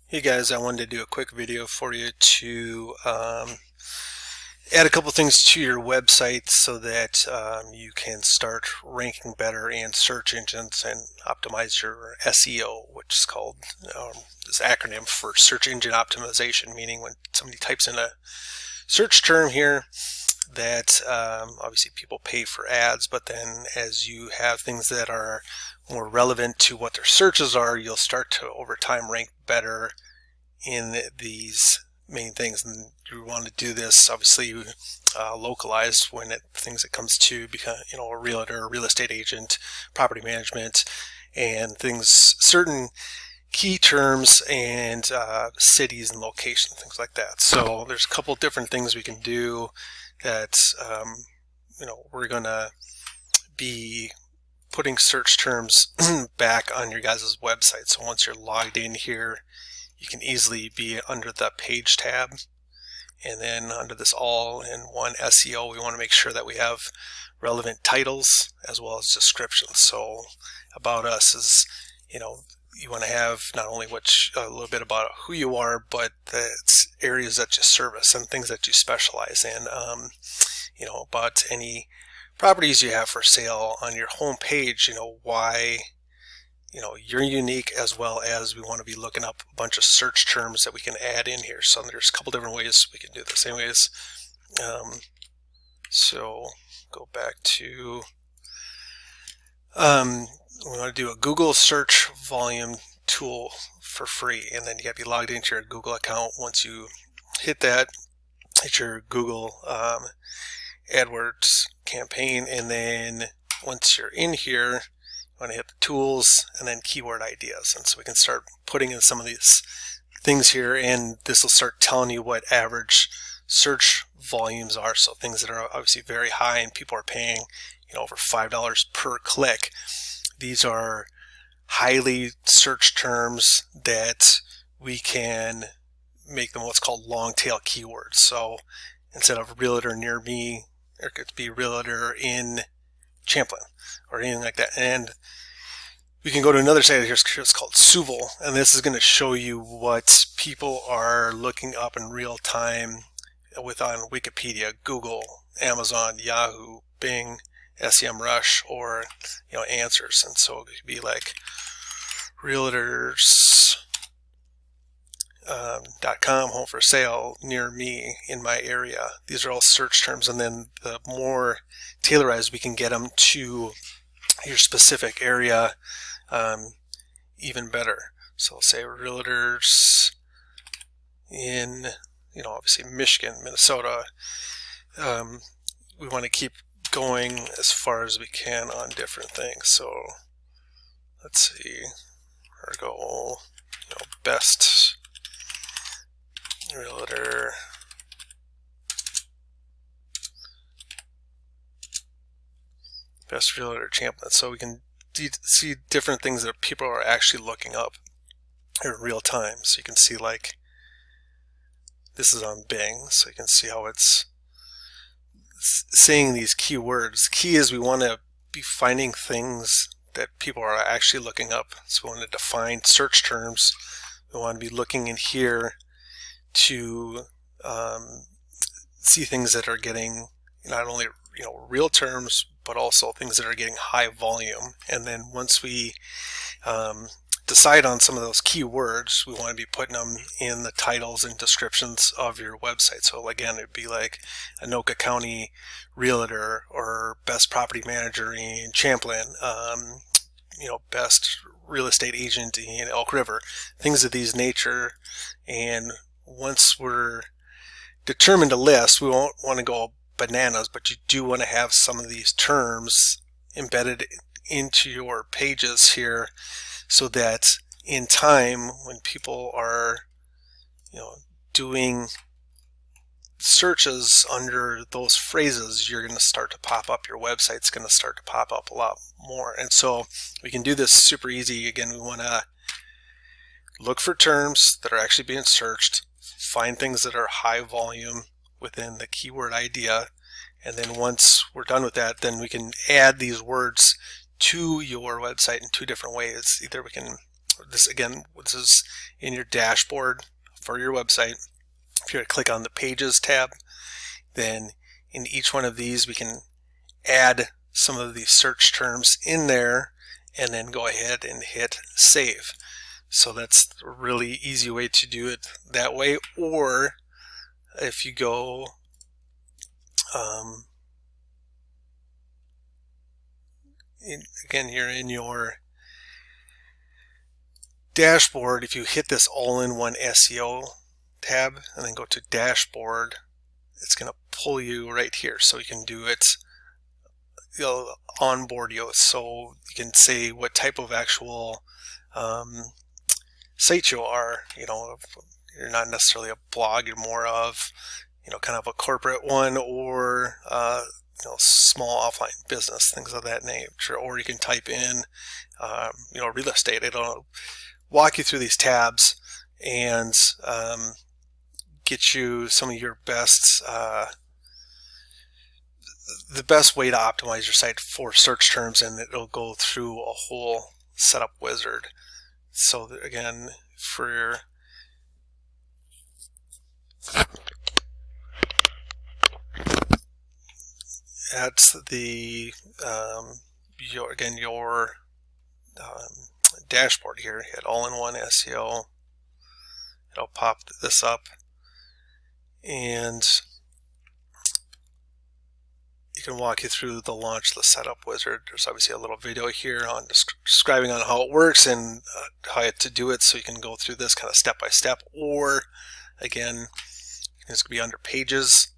Hey guys, I wanted to do a quick video for you to add a couple things to your website so that you can start ranking better in search engines and optimize your SEO, which is called this acronym for search engine optimization, meaning when somebody types in a search term here that obviously people pay for ads, but then as you have things that are more relevant to what their searches are, you'll start to over time rank better in these main things. And you want to do this obviously localized when things that comes to become, a realtor, a real estate agent, property management, and things, certain key terms and cities and locations, things like that. So there's a couple different things we can do that we're gonna be putting search terms back on your guys' website. So once you're logged in here, you can easily be under the page tab, and then under this all-in-one SEO, we want to make sure that we have relevant titles as well as descriptions. So about us is, you want to have not only a little bit about who you are, but the areas that you service and things that you specialize in. About any properties you have for sale on your home page, why you're unique, as well as we want to be looking up a bunch of search terms that we can add in here. So there's a couple different ways we can do this. Anyways, so go back to we want to do a Google search volume tool for free, and then you got to be logged into your Google account. Once you hit that, hit your Google AdWords campaign, and then once you're in here, you want to hit the tools and then keyword ideas, and so we can start putting in some of these things here, and this will start telling you what average search volumes are. So things that are obviously very high and people are paying over $5 per click. These are highly searched terms that we can make them what's called long tail keywords. So instead of realtor near me, there could be realtor in Champlin or anything like that. And we can go to another site here, it's called Suval, and this is going to show you what people are looking up in real time on Wikipedia, Google, Amazon, Yahoo, Bing, SEMrush, or answers. And so it could be like realtors.com, home for sale near me in my area. These are all search terms, and then the more tailorized we can get them to your specific area, even better. So say realtors in obviously Michigan, Minnesota. We want to keep going as far as we can on different things. So let's see, our goal, best realtor Champlin. So we can see different things that people are actually looking up in real time. So you can see, like, this is on Bing, so you can see how it's saying these keywords. Key is we want to be finding things that people are actually looking up. So we want to define search terms. We want to be looking in here to see things that are getting not only real terms, but also things that are getting high volume. And then once we decide on some of those keywords, we want to be putting them in the titles and descriptions of your website. So again, it'd be like Anoka County realtor, or best property manager in Champlin, best real estate agent in Elk River, things of these nature. And once we're determined to list, we won't want to go bananas, but you do want to have some of these terms embedded into your pages here, so that in time, when people are doing searches under those phrases, you're going to start to pop up, your website's going to start to pop up a lot more. And so we can do this super easy. Again, we want to look for terms that are actually being searched, find things that are high volume within the keyword idea, and then once we're done with that, then we can add these words to your website in two different ways. Either we can this is in your dashboard for your website. If you were to click on the Pages tab, then in each one of these we can add some of these search terms in there and then go ahead and hit save. So that's a really easy way to do it that way. Or if you go again here in your dashboard, if you hit this all-in-one SEO tab and then go to dashboard, it's going to pull you right here, so you can do it, onboard you, so you can say what type of actual site you are. You're not necessarily a blog, you're more of kind of a corporate one, or small offline business, things of that nature. Or you can type in real estate. It'll walk you through these tabs and get you some of your best the best way to optimize your site for search terms, and it'll go through a whole setup wizard. So again, for that's the your dashboard here. Hit all-in-one SEO. It'll pop this up, and it can walk you through the launch the setup wizard. There's obviously a little video here on describing on how it works and how to do it, so you can go through this kind of step by step. Or again, it's going to be under pages.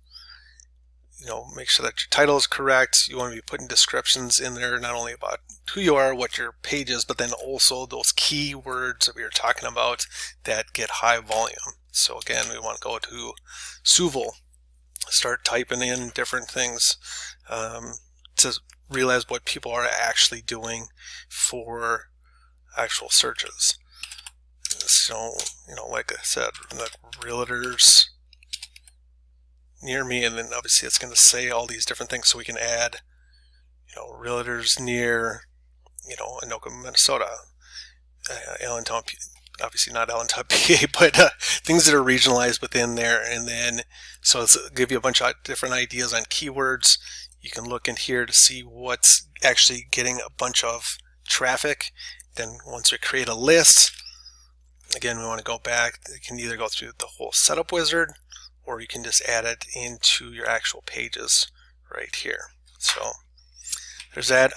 Make sure that your title is correct. You want to be putting descriptions in there, not only about who you are, what your page is, but then also those keywords that we were talking about that get high volume. So again, we want to go to Suval, start typing in different things to realize what people are actually doing for actual searches. So, like I said, like realtors near me, and then obviously it's going to say all these different things, so we can add realtors near Anoka, Minnesota, Allentown, obviously not Allentown, PA, but things that are regionalized within there. And then so it'll give you a bunch of different ideas on keywords. You can look in here to see what's actually getting a bunch of traffic. Then once we create a list, again, we want to go back. You can either go through the whole setup wizard, or you can just add it into your actual pages right here. So there's that.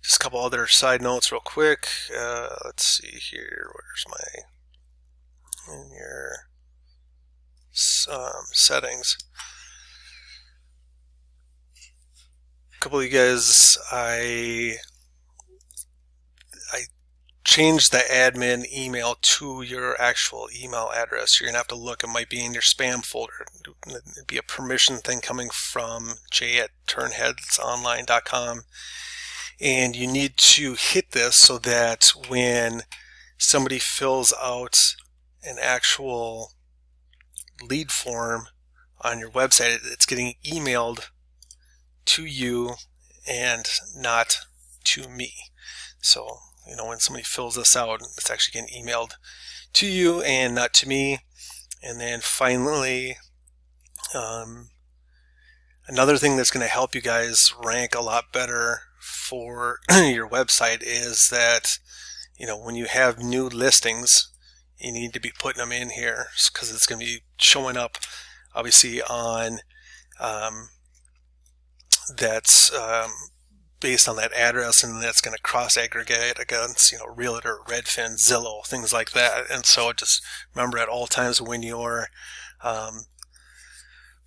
Just a couple other side notes real quick. Let's see here. Where's my in your settings? A couple of you guys, I change the admin email to your actual email address. You're going to have to look. It might be in your spam folder. It'd be a permission thing coming from j@turnheadsonline.com. And you need to hit this so that when somebody fills out an actual lead form on your website, it's getting emailed to you and not to me. So when somebody fills this out, it's actually getting emailed to you and not to me. And then finally, another thing that's going to help you guys rank a lot better for your website is that when you have new listings, you need to be putting them in here, because it's going to be showing up obviously on that's based on that address, and that's going to cross aggregate against Realtor, Redfin, Zillow, things like that. And so just remember at all times when you're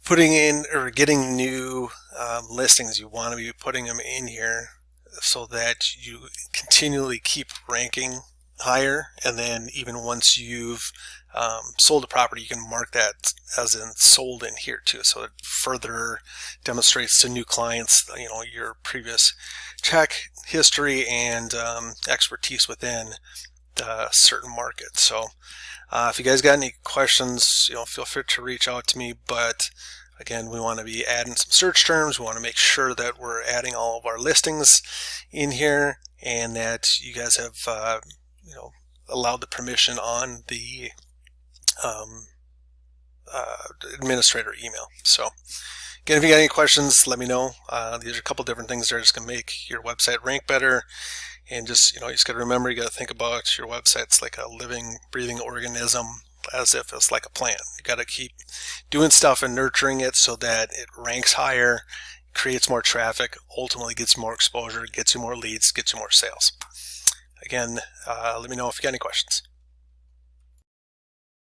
putting in or getting new listings, you want to be putting them in here so that you continually keep ranking higher. And then even once you've sold a property, you can mark that as in sold in here too, so it further demonstrates to new clients your previous check history and expertise within the certain market. So if you guys got any questions, feel free to reach out to me. But again, we want to be adding some search terms. We want to make sure that we're adding all of our listings in here, and that you guys have allowed the permission on the administrator email. So again, if you got any questions, let me know. These are a couple different things that are just going to make your website rank better. And just, you just got to remember, you got to think about your website's like a living, breathing organism, as if it's like a plant. You got to keep doing stuff and nurturing it so that it ranks higher, creates more traffic, ultimately gets more exposure, gets you more leads, gets you more sales. Again, let me know if you got any questions.